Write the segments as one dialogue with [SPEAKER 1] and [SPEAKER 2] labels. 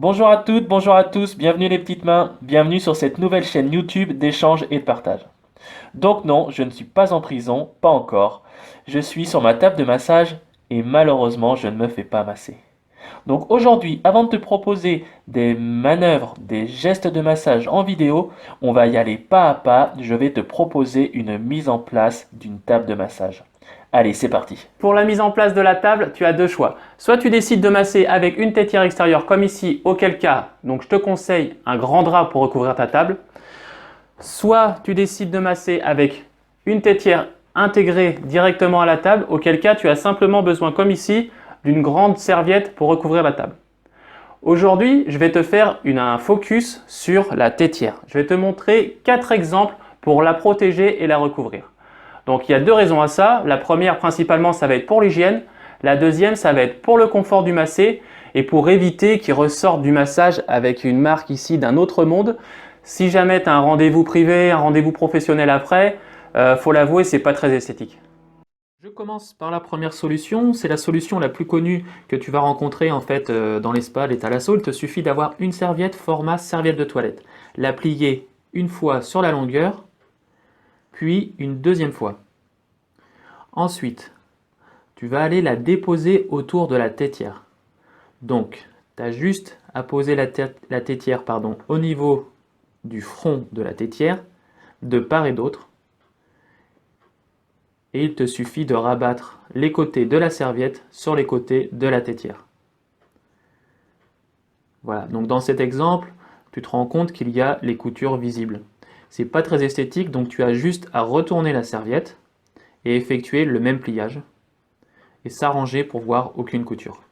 [SPEAKER 1] Bonjour à toutes, bonjour à tous, bienvenue les petites mains, bienvenue sur cette nouvelle chaîne YouTube d'échange et de partage. Donc non, je ne suis pas en prison, pas encore. Je suis sur ma table de massage et malheureusement je ne me fais pas masser. Donc aujourd'hui, avant de te proposer des manœuvres, des gestes de massage en vidéo, on va y aller pas à pas. Je vais te proposer une mise en place d'une table de massage. Allez, c'est parti.
[SPEAKER 2] Pour la mise en place de la table, tu as deux choix. Soit tu décides de masser avec une tétière extérieure comme ici, auquel cas, donc je te conseille un grand drap pour recouvrir ta table. Soit tu décides de masser avec une tétière intégrée directement à la table, auquel cas tu as simplement besoin, comme ici, d'une grande serviette pour recouvrir la table. Aujourd'hui, je vais te faire un focus sur la tétière. Je vais te montrer 4 exemples pour la protéger et la recouvrir. Donc il y a deux raisons à ça. La première principalement ça va être pour l'hygiène. La deuxième ça va être pour le confort du massé et pour éviter qu'il ressorte du massage avec une marque ici d'un autre monde. Si jamais tu as un rendez-vous privé, un rendez-vous professionnel après, faut l'avouer, c'est pas très esthétique. Je commence par la première solution, c'est la solution la plus connue que tu vas rencontrer en fait dans les spas, les thalassos. Il te suffit d'avoir une serviette format serviette de toilette. La plier une fois sur la longueur, puis une deuxième fois. Ensuite, tu vas aller la déposer autour de la tétière. Donc, tu as juste à poser la tétière au niveau du front de la tétière, de part et d'autre. Et il te suffit de rabattre les côtés de la serviette sur les côtés de la tétière. Voilà, donc dans cet exemple, tu te rends compte qu'il y a les coutures visibles. C'est pas très esthétique, donc tu as juste à retourner la serviette et effectuer le même pliage et s'arranger pour voir aucune couture.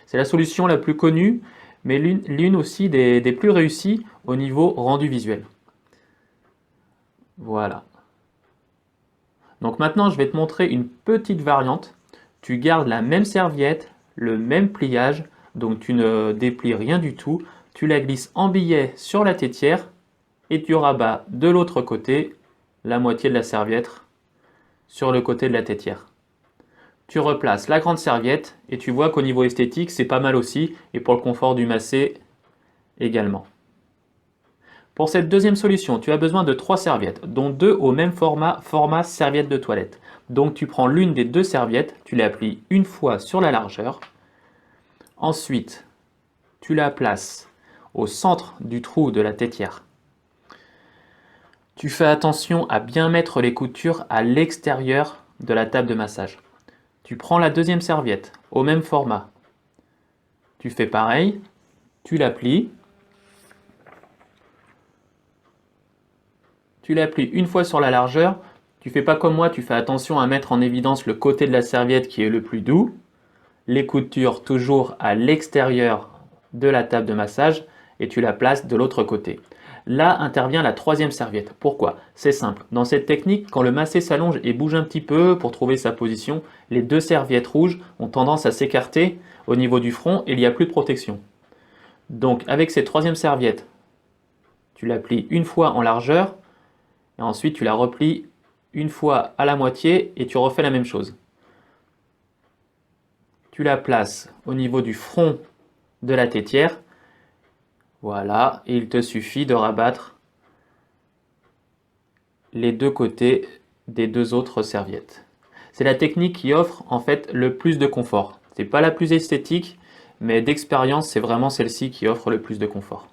[SPEAKER 2] C'est la solution la plus connue, mais l'une aussi des plus réussies au niveau rendu visuel. Voilà. Donc maintenant, je vais te montrer une petite variante. Tu gardes la même serviette, le même pliage, donc tu ne déplies rien du tout. Tu la glisses en billet sur la tétière et tu rabats de l'autre côté la moitié de la serviette sur le côté de la tétière. Tu replaces la grande serviette et tu vois qu'au niveau esthétique, c'est pas mal aussi et pour le confort du massé également. Pour cette deuxième solution, tu as besoin de 3 serviettes, dont 2 au même format serviette de toilette. Donc tu prends l'une des 2 serviettes, tu la plies une fois sur la largeur. Ensuite, tu la places au centre du trou de la tétière. Tu fais attention à bien mettre les coutures à l'extérieur de la table de massage. Tu prends la deuxième serviette au même format. Tu fais pareil, tu la plies. Tu la plies une fois sur la largeur. Tu fais pas comme moi, tu fais attention à mettre en évidence le côté de la serviette qui est le plus doux. Les coutures toujours à l'extérieur de la table de massage et tu la places de l'autre côté. Là intervient la troisième serviette. Pourquoi? C'est simple. Dans cette technique, quand le massé s'allonge et bouge un petit peu pour trouver sa position, les 2 serviettes rouges ont tendance à s'écarter au niveau du front et il n'y a plus de protection. Donc avec cette troisième serviette, tu la plies une fois en largeur et ensuite tu la replies une fois à la moitié et tu refais la même chose. Tu la places au niveau du front de la tétière. Voilà, et il te suffit de rabattre les 2 côtés des 2 autres serviettes. C'est la technique qui offre en fait le plus de confort. C'est pas la plus esthétique, mais d'expérience, c'est vraiment celle-ci qui offre le plus de confort.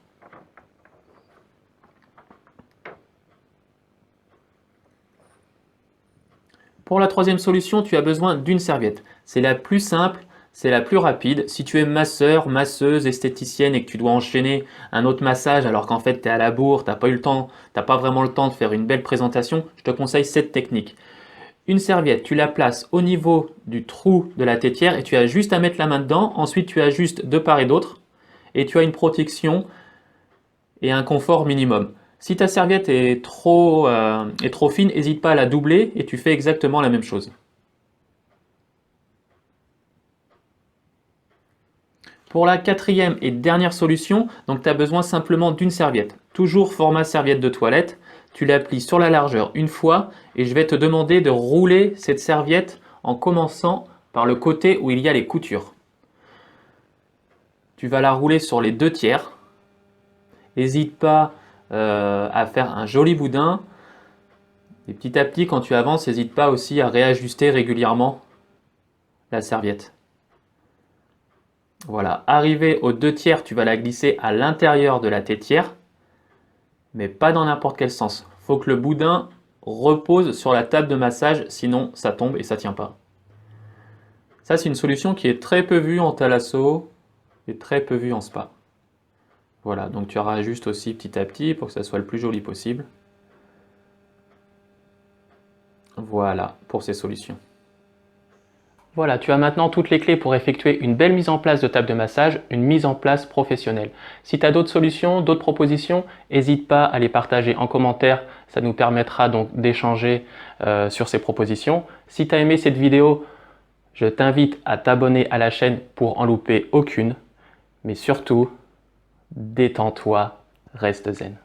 [SPEAKER 2] Pour la troisième solution, tu as besoin d'une serviette. C'est la plus simple, c'est la plus rapide. Si tu es masseur, masseuse, esthéticienne et que tu dois enchaîner un autre massage alors qu'en fait tu es à la bourre, tu n'as pas vraiment le temps de faire une belle présentation, je te conseille cette technique. Une serviette, tu la places au niveau du trou de la tétière et tu as juste à mettre la main dedans. Ensuite, tu ajustes de part et d'autre et tu as une protection et un confort minimum. Si ta serviette est trop fine, n'hésite pas à la doubler et tu fais exactement la même chose. Pour la quatrième et dernière solution, donc tu as besoin simplement d'une serviette. Toujours format serviette de toilette. Tu la plies sur la largeur une fois et je vais te demander de rouler cette serviette en commençant par le côté où il y a les coutures. tu vas la rouler sur les 2/3. N'hésite pas à faire un joli boudin. Et petit à petit, quand tu avances, n'hésite pas aussi à réajuster régulièrement la serviette. Voilà, arrivé aux 2/3, tu vas la glisser à l'intérieur de la tétière, mais pas dans n'importe quel sens. Il faut que le boudin repose sur la table de massage, sinon ça tombe et ça tient pas. Ça, c'est une solution qui est très peu vue en thalasso et très peu vue en spa. Voilà, donc tu rajustes aussi petit à petit pour que ça soit le plus joli possible. Voilà pour ces solutions. Voilà, tu as maintenant toutes les clés pour effectuer une belle mise en place de table de massage, une mise en place professionnelle. Si tu as d'autres solutions, d'autres propositions, n'hésite pas à les partager en commentaire, ça nous permettra donc d'échanger sur ces propositions. Si tu as aimé cette vidéo, je t'invite à t'abonner à la chaîne pour en louper aucune, mais surtout, détends-toi, reste zen.